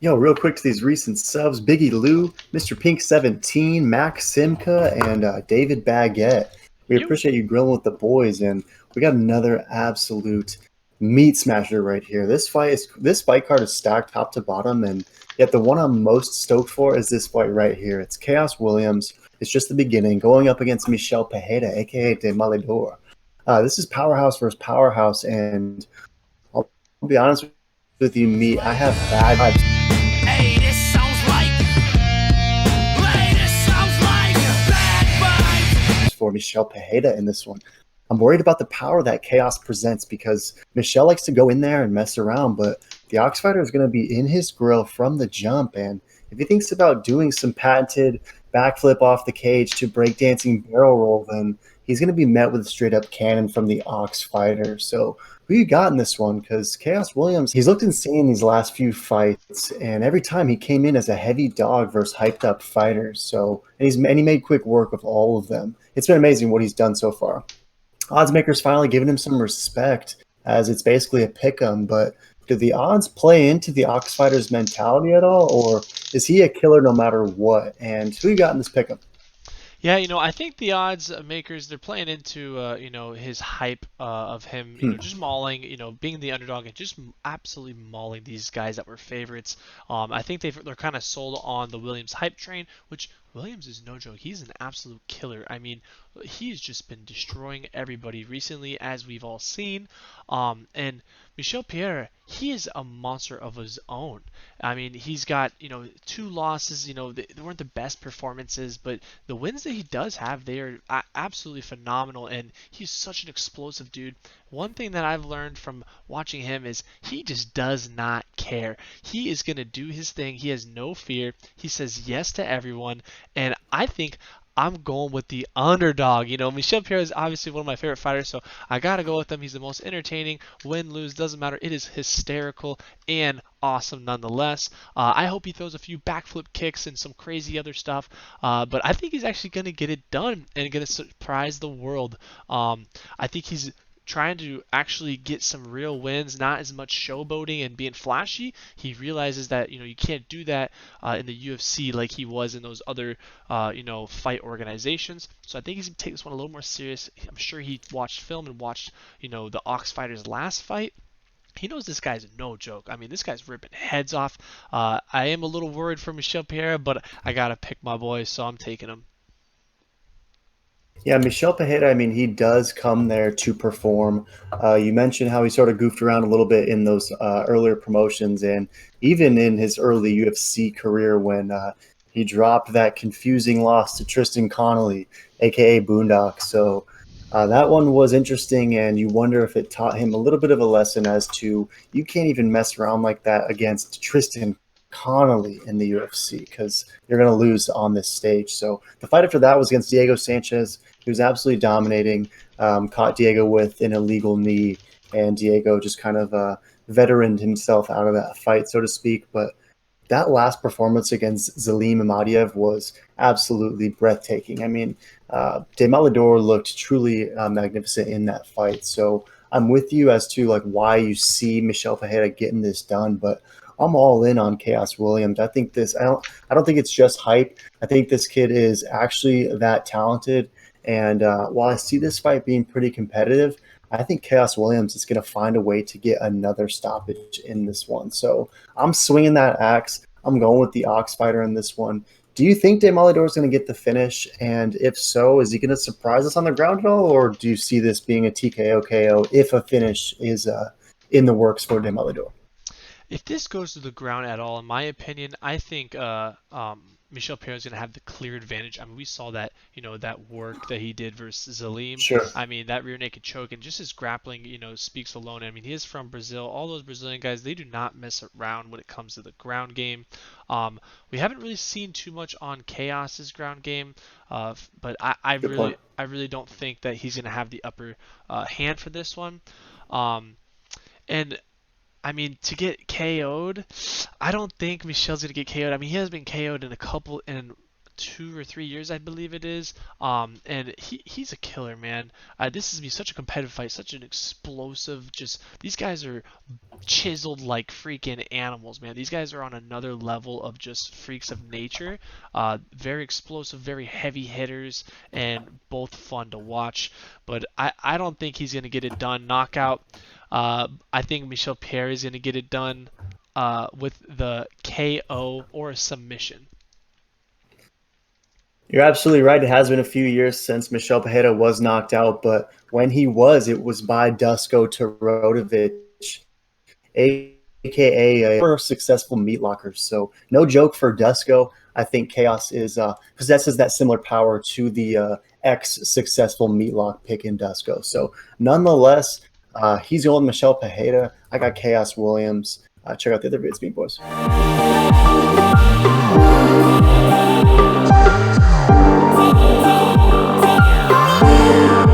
Yo, real quick to these recent subs, Biggie Lou, Mr. Pink 17, Max Simca, and David Baguette. We You. appreciate you grilling with the boys, and we got another absolute meat smasher right here. This fight card is stacked top to bottom, and yet the one I'm most stoked for is this fight right here. It's Khaos Williams. It's just the beginning, going up against Michel Pereira, aka De Malidor. This is powerhouse versus powerhouse, and I'll be honest with you, me, I have bad vibes Hey, this sounds like. Hey, this sounds like bad vibes. for Michel Pereira in this one. I'm worried about the power that Chaos presents because Michel likes to go in there and mess around, but the Ox Fighter is going to be in his grill from the jump. And if he thinks about doing some patented backflip off the cage to breakdancing barrel roll, then he's going to be met with a straight up cannon from the Ox Fighter. So who you got in this one? Because Chaos Williams, he's looked insane these last few fights, and every time he came in as a heavy dog versus hyped up fighters. So and he made quick work of all of them. It's been amazing what he's done so far. Odds makers finally giving him some respect as it's basically a pick 'em. But do the odds play into the Ox Fighter's mentality at all, or is he a killer no matter what? And who you got in this pick 'em? Yeah, I think the odds makers they're playing into his hype of him, Hmm. just mauling, being the underdog and just absolutely mauling these guys that were favorites. I think they're kind of sold on the Williams hype train, which Williams is no joke. He's an absolute killer. I mean, he's just been destroying everybody recently, as we've all seen. And Michel Pereira, he is a monster of his own. I mean, he's got, two losses, they weren't the best performances, but the wins that he does have, they are absolutely phenomenal, and he's such an explosive dude. One thing that I've learned from watching him is he just does not care. He is going to do his thing. He has no fear. He says yes to everyone, and I think I'm going with the underdog. Michel Pereira is obviously one of my favorite fighters, so I gotta go with him. He's the most entertaining. Win, lose, doesn't matter. It is hysterical and awesome nonetheless. I hope he throws a few backflip kicks and some crazy other stuff. But I think he's actually gonna get it done and gonna surprise the world. I think he's trying to actually get some real wins, not as much showboating and being flashy. He realizes that you can't do that in the UFC like he was in those other fight organizations. So I think he's gonna take this one a little more serious. I'm sure he watched film and watched the Ox Fighter's last fight. He knows this guy's no joke. I mean, this guy's ripping heads off. I am a little worried for Michel Pereira, but I gotta pick my boy, so I'm taking him. Yeah, Michel Pereira, I mean, he does come there to perform. You mentioned how he sort of goofed around a little bit in those earlier promotions, and even in his early UFC career when he dropped that confusing loss to Tristan Connolly, aka Boondock. So that one was interesting, and you wonder if it taught him a little bit of a lesson as to you can't even mess around like that against Tristan Connolly in the UFC because you're going to lose on this stage. So the fight after that was against Diego Sanchez. He was absolutely dominating, caught Diego with an illegal knee, and Diego just kind of veteraned himself out of that fight, so to speak. But that last performance against Zelim Imadiev was absolutely breathtaking. I mean, De Malidor looked truly magnificent in that fight. So I'm with you as to like why you see Michel Pereira getting this done, but I'm all in on Chaos Williams. I think this. I don't think it's just hype. I think this kid is actually that talented. And while I see this fight being pretty competitive, I think Chaos Williams is going to find a way to get another stoppage in this one. So I'm swinging that axe. I'm going with the Ox Fighter in this one. Do you think Demolidor is going to get the finish? And if so, is he going to surprise us on the ground at all? Or do you see this being a TKO KO if a finish is in the works for Demolidor? If this goes to the ground at all, in my opinion, I think Michel Pereira is going to have the clear advantage. I mean, we saw that, that work that he did versus Zalim. Sure. I mean, that rear naked choke and just his grappling, speaks alone. I mean, he is from Brazil. All those Brazilian guys, they do not mess around when it comes to the ground game. We haven't really seen too much on Chaos's ground game, but Good point. I really don't think that he's going to have the upper hand for this one. Um, and I mean, to get KO'd, I don't think Michel's gonna get KO'd. I mean, he has been KO'd in 2 or 3 years, I believe it is. And he's a killer, man. This is gonna be such a competitive fight, such an explosive. Just these guys are chiseled like freaking animals, man. These guys are on another level of just freaks of nature. Very explosive, very heavy hitters, and both fun to watch. But I don't think he's gonna get it done knockout. I think Michel Pereira is gonna get it done with the KO or a submission. You're absolutely right. It has been a few years since Michel Pereira was knocked out, but when he was, it was by Dusko Todorovic, aka a former successful meat locker. So no joke for Dusko. I think Khaos is possesses that similar power to the ex-successful meat lock pick in Dusko. So nonetheless, he's going with Michel Pereira. I got Khaos Williams. Check out the other vids, Meat Boys.